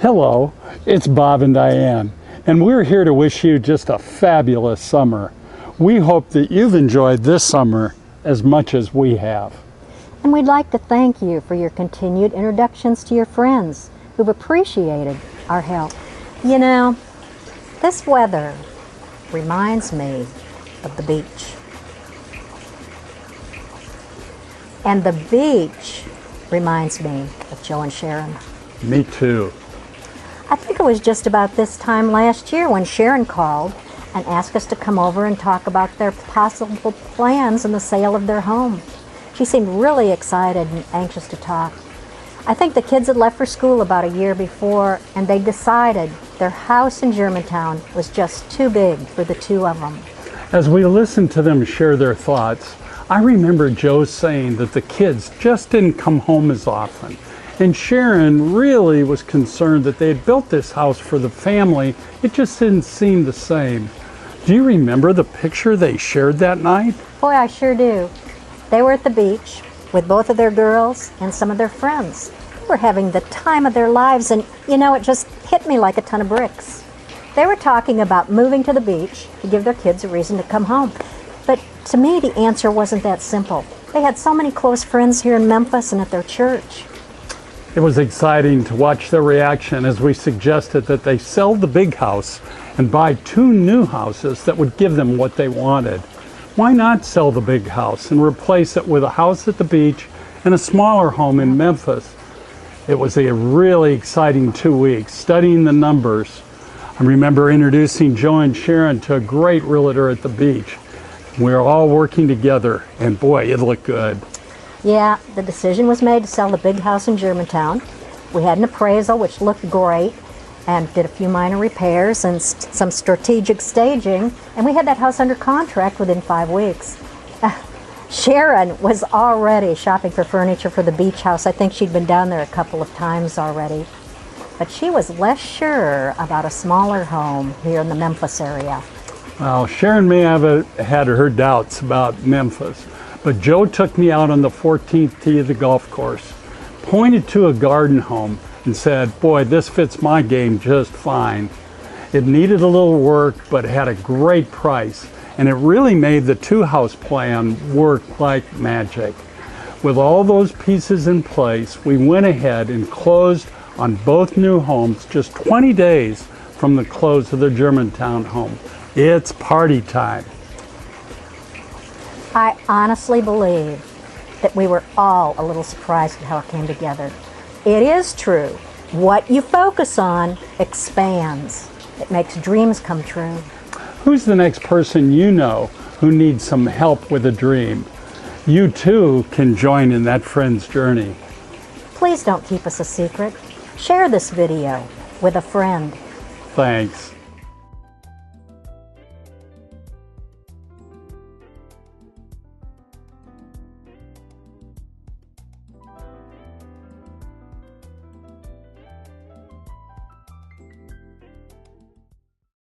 Hello, it's Bob and Diane, and we're here to wish you just a fabulous summer. We hope that you've enjoyed this summer as much as we have. And we'd like to thank you for your continued introductions to your friends who've appreciated our help. You know, this weather reminds me of the beach. And the beach reminds me of Joe and Sharon. Me too. I think it was just about this time last year when Sharon called and asked us to come over and talk about their possible plans in the sale of their home. She seemed really excited and anxious to talk. I think the kids had left for school about a year before, and they decided their house in Germantown was just too big for the two of them. As we listened to them share their thoughts, I remember Joe saying that the kids just didn't come home as often. And Sharon really was concerned that they had built this house for the family. It just didn't seem the same. Do you remember the picture they shared that night? Boy, I sure do. They were at the beach with both of their girls and some of their friends. They were having the time of their lives, and you know, it just hit me like a ton of bricks. They were talking about moving to the beach to give their kids a reason to come home. But to me, the answer wasn't that simple. They had so many close friends here in Memphis and at their church. It was exciting to watch their reaction as we suggested that they sell the big house and buy two new houses that would give them what they wanted. Why not sell the big house and replace it with a house at the beach and a smaller home in Memphis? It was a really exciting 2 weeks studying the numbers. I remember introducing Joe and Sharon to a great realtor at the beach. We were all working together, and boy, it looked good. Yeah, the decision was made to sell the big house in Germantown. We had an appraisal which looked great and did a few minor repairs and some strategic staging, and we had that house under contract within 5 weeks. Sharon was already shopping for furniture for the beach house. I think she'd been down there a couple of times already. But she was less sure about a smaller home here in the Memphis area. Well, Sharon may have had her doubts about Memphis, but Joe took me out on the 14th tee of the golf course, pointed to a garden home, and said, boy, this fits my game just fine. It needed a little work, but had a great price, and it really made the two-house plan work like magic. With all those pieces in place, we went ahead and closed on both new homes just 20 days from the close of the Germantown home. It's party time. I honestly believe that we were all a little surprised at how it came together. It is true. What you focus on expands. It makes dreams come true. Who's the next person you know who needs some help with a dream? You too can join in that friend's journey. Please don't keep us a secret. Share this video with a friend. Thanks.